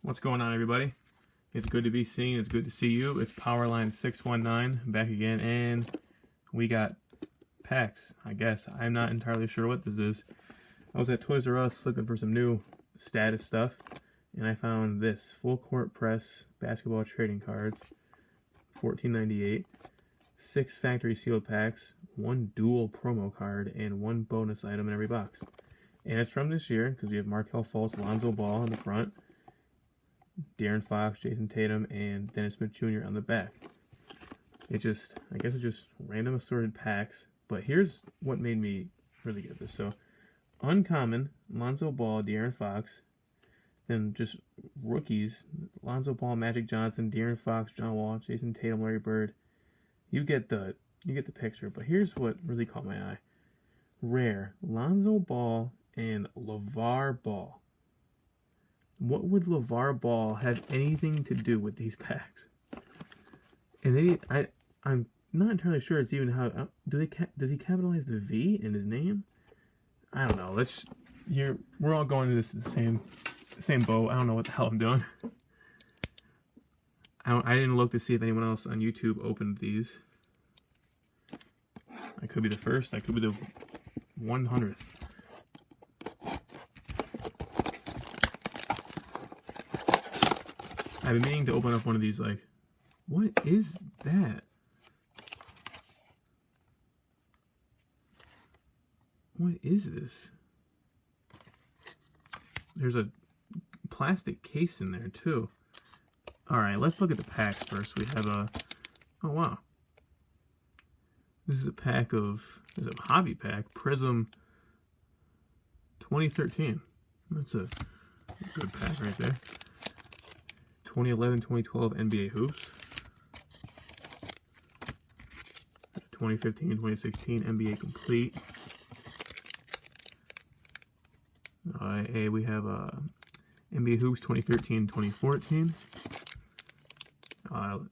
What's going on, everybody? It's good to be seen. It's good to see you. It's Powerline 619 back again, and we got packs, I guess. I'm not entirely sure what this is. I was at Toys R Us looking for some new status stuff, and I found this full court press basketball trading cards, $14.98, 6 factory sealed packs, 1 dual promo card, and 1 bonus item in every box. And it's from this year because we have Markelle Fultz, Lonzo Ball on the front, De'Aaron Fox, Jason Tatum, and Dennis Smith Jr. on the back. I guess it's just random assorted packs. But here's what made me really get this. So, uncommon, Lonzo Ball, De'Aaron Fox. Then just rookies, Lonzo Ball, Magic Johnson, De'Aaron Fox, John Wall, Jason Tatum, Larry Bird. You get the picture. But here's what really caught my eye. Rare, Lonzo Ball and Lavar Ball. What would Lavar Ball have anything to do with these packs? And I'm not entirely sure it's even how does he capitalize the V in his name? I don't know. We're all going to this the same boat. I don't know what the hell I'm doing. I didn't look to see if anyone else on YouTube opened these. I could be the first. I could be the 100th. I've been meaning to open up one of these, like, what is that? What is this? There's a plastic case in there, too. Alright, let's look at the packs first. We have oh, wow. This is a pack of, this is a hobby pack, Prism 2013. That's a good pack right there. 2011-2012 NBA Hoops. 2015-2016 NBA Complete. We have NBA Hoops 2013-2014.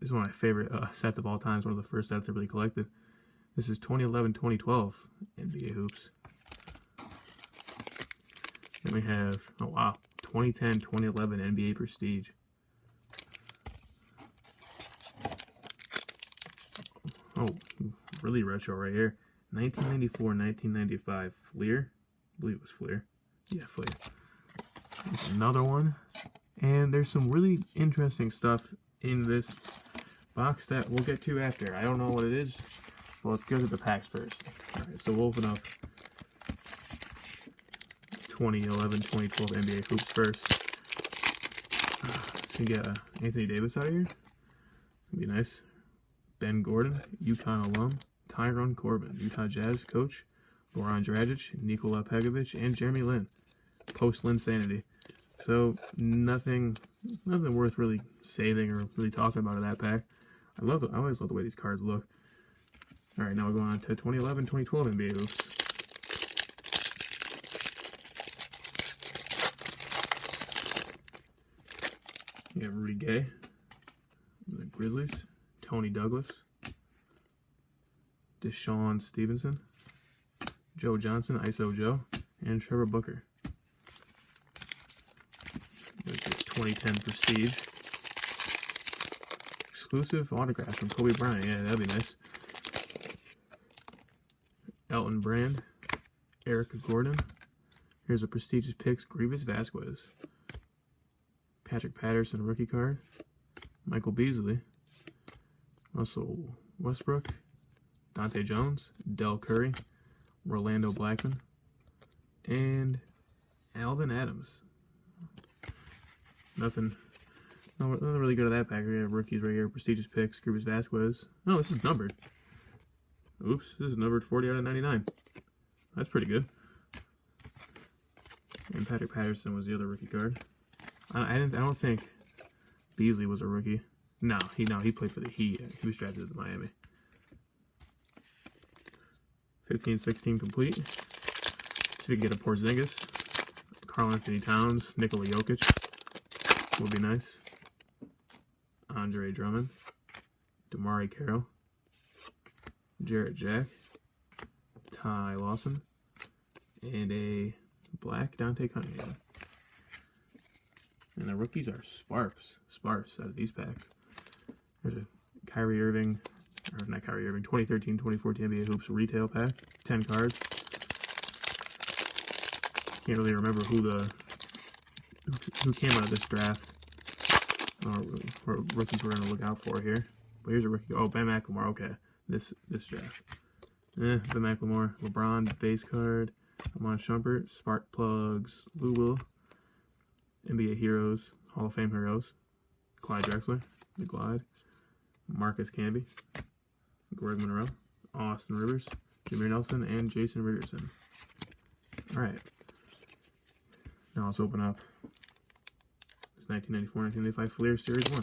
This is one of my favorite sets of all time. It's one of the first sets I really collected. This is 2011-2012 NBA Hoops. Then we have, oh wow, 2010-2011 NBA Prestige. Oh, really retro right here. 1994-1995 Fleer. I believe it was Fleer. Yeah, Fleer. There's another one. And there's some really interesting stuff in this box that we'll get to after. I don't know what it is. Well, let's go to the packs first. Alright, so we'll open up 2011-2012 NBA Hoops first. So we get Anthony Davis out of here. That'd be nice. Ben Gordon, UConn alum, Tyrone Corbin, Utah Jazz coach, Goran Dragic, Nikola Pekovic, and Jeremy Lin. Post-Lin sanity. So nothing worth really saving or really talking about in that pack. I always love the way these cards look. All right, now we're going on to 2011-2012 NBA Hoops. You have Rudy Gay, the Grizzlies. Tony Douglas, Deshaun Stevenson, Joe Johnson, ISO Joe, and Trevor Booker. There's this 2010 Prestige. Exclusive autograph from Kobe Bryant. Yeah, that'd be nice. Elton Brand, Erica Gordon. Here's a prestigious picks, Grievous Vasquez. Patrick Patterson rookie card. Michael Beasley. Russell Westbrook, Dante Jones, Del Curry, Rolando Blackman, and Alvin Adams. Nothing really good at that pack. We have rookies right here, prestigious picks, Grievous Vasquez. Oh, this is numbered. Oops, this is numbered 40 out of 99. That's pretty good. And Patrick Patterson was the other rookie card. I don't think Beasley was a rookie. No, he played for the Heat. He was drafted to Miami. 15-16 complete. So we can get a Porzingis, Karl Anthony Towns, Nikola Jokic. Would be nice. Andre Drummond, Damari Carroll, Jarrett Jack, Ty Lawson, and a black Dante Cunningham. And the rookies are sparse out of these packs. There's a Kyrie Irving, or not Kyrie Irving, 2013-2014 NBA Hoops retail pack, 10 cards. Can't really remember who came out of this draft, or rookies we're gonna look out for here. But here's a rookie. Oh, Ben McLemore. Okay, this draft. Ben McLemore, LeBron base card, Amon Shumpert, Spark Plugs, Louisville, NBA Heroes, Hall of Fame Heroes, Clyde Drexler, the Glide, Marcus Camby, Greg Monroe, Austin Rivers, Jameer Nelson, and Jason Richardson. All right. Now let's open up this 1994-1995 Fleer Series 1.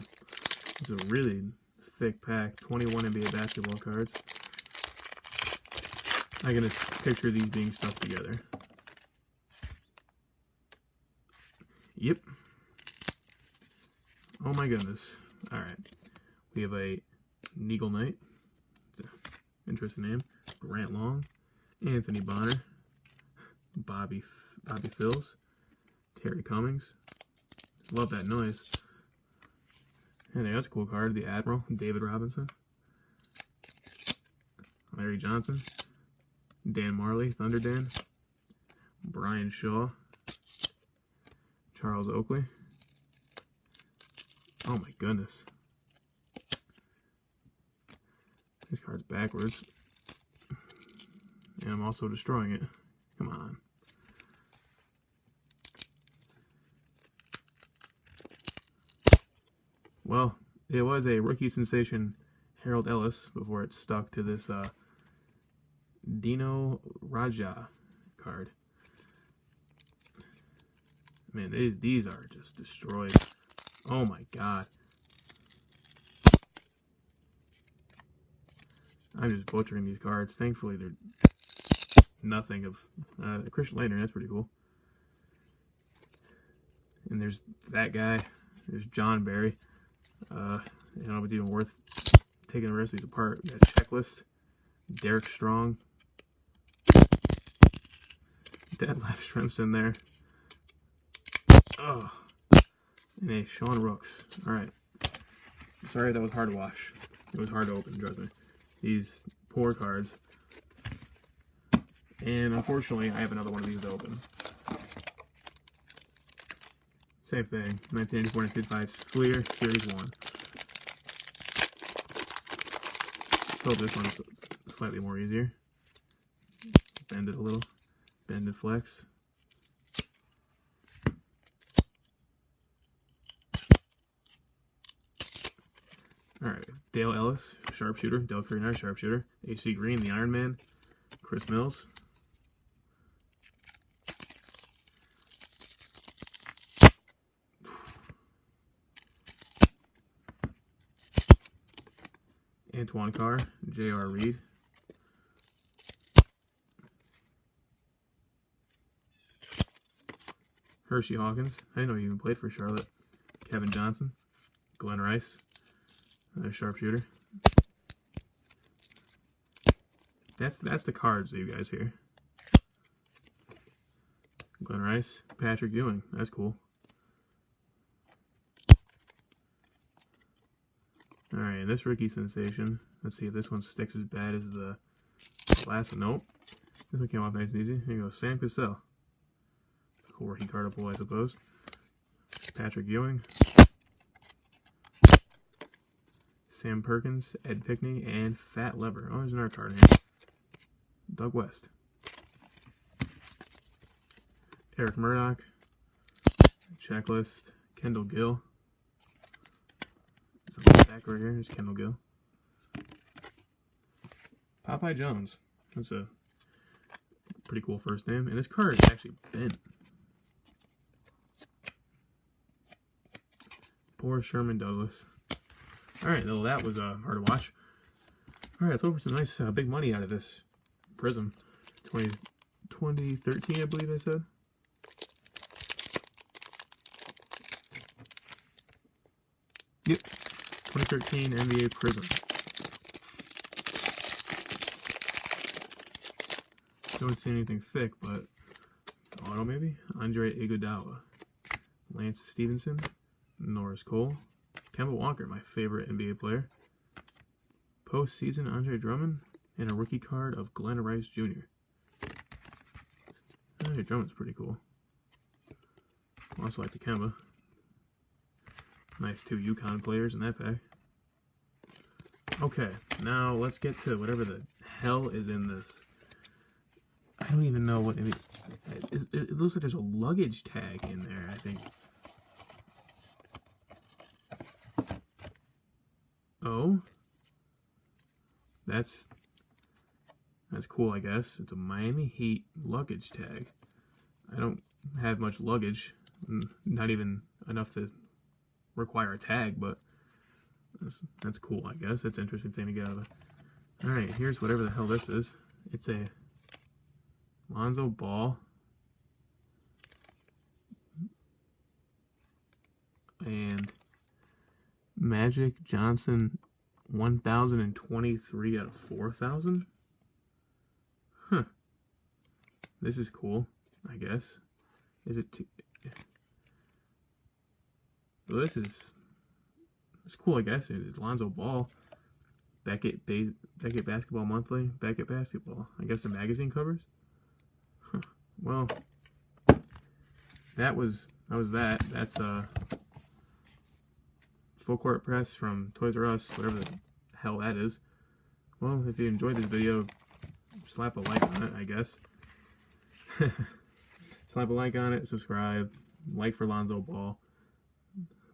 It's a really thick pack, 21 NBA basketball cards. I can just picture these being stuck together. Yep. Oh my goodness. Alright. We have a Neagle Knight. It's an interesting name. Grant Long. Anthony Bonner. Bobby Phils. Terry Cummings. Love that noise. And that's a cool card. The Admiral. David Robinson. Larry Johnson. Dan Marley. Thunder Dan. Brian Shaw. Charles Oakley. Oh my goodness. This card's backwards. And I'm also destroying it. Come on. Well, it was a rookie sensation, Harold Ellis, before it stuck to this Dino Raja card. Man, these are just destroyed. Oh my god. I'm just butchering these cards. Thankfully, they're nothing of... Christian Laettner, that's pretty cool. And there's that guy. There's John Barry. I don't know if it's even worth taking the rest of these apart. We got Checklist. Derek Strong. Detlef Shrimpson there. Oh. And a Sean Rooks. Alright. Sorry that was hard to watch. It was hard to open, trust me. These poor cards. And unfortunately, I have another one of these to open. Same thing. 1994-1995 Fleer Series 1. So this one's slightly more easier. Bend it a little. Bend and flex. Alright, Dale Ellis, sharpshooter. Del Curry, sharpshooter. H.C. Green, the Iron Man. Chris Mills. Antoine Carr, J.R. Reed. Hershey Hawkins. I didn't know he even played for Charlotte. Kevin Johnson. Glenn Rice. Another sharpshooter. That's the cards that you guys hear. Glenn Rice. Patrick Ewing. That's cool. Alright, this rookie sensation. Let's see if this one sticks as bad as the last one. Nope. This one came off nice and easy. Here you go. Sam Cassell. Cool rookie card pull, I suppose. Patrick Ewing. Sam Perkins, Ed Pickney, and Fat Lever. Oh, there's another card here. Doug West. Eric Murdoch. Checklist. Kendall Gill. Back right here. Here's Kendall Gill. Popeye Jones. That's a pretty cool first name. And this card is actually bent. Poor Sherman Douglas. Alright, well, that was hard to watch. Alright, let's open some nice big money out of this Prism. 2013, I believe I said. Yep. 2013 NBA Prism. Don't see anything thick, but auto maybe? Andre Iguodala. Lance Stevenson, Norris Cole, Kemba Walker, my favorite NBA player, postseason Andre Drummond, and a rookie card of Glenn Rice Jr. Andre Drummond's pretty cool. Also like the Kemba. Nice 2 UConn players in that pack. Okay, now let's get to whatever the hell is in this. I don't even know what it is. It looks like there's a luggage tag in there, I think. Oh. That's cool, I guess. It's a Miami Heat luggage tag. I don't have much luggage. Not even enough to require a tag, but that's cool, I guess. That's an interesting thing to get out of it. Alright, here's whatever the hell this is. It's a Lonzo Ball and Magic Johnson 1023 out of 4,000. Huh. This is cool, I guess. Is it well, this is cool, I guess. It's Lonzo Ball. Beckett Basketball Monthly. Beckett Basketball. I guess the magazine covers. Huh. Well, that was that. That's Full Court Press from Toys R Us, whatever the hell that is. Well, if you enjoyed this video, slap a like on it, I guess. Slap a like on it, subscribe, like for Lonzo Ball,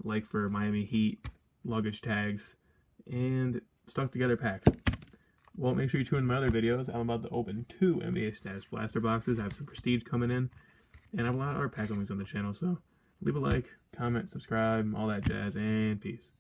like for Miami Heat luggage tags, and stuck together packs. Well, make sure you tune in my other videos. I'm about to open 2 NBA Status Blaster boxes. I have some Prestige coming in, and I have a lot of other pack openings on the channel, so leave a like, comment, subscribe, all that jazz, and peace.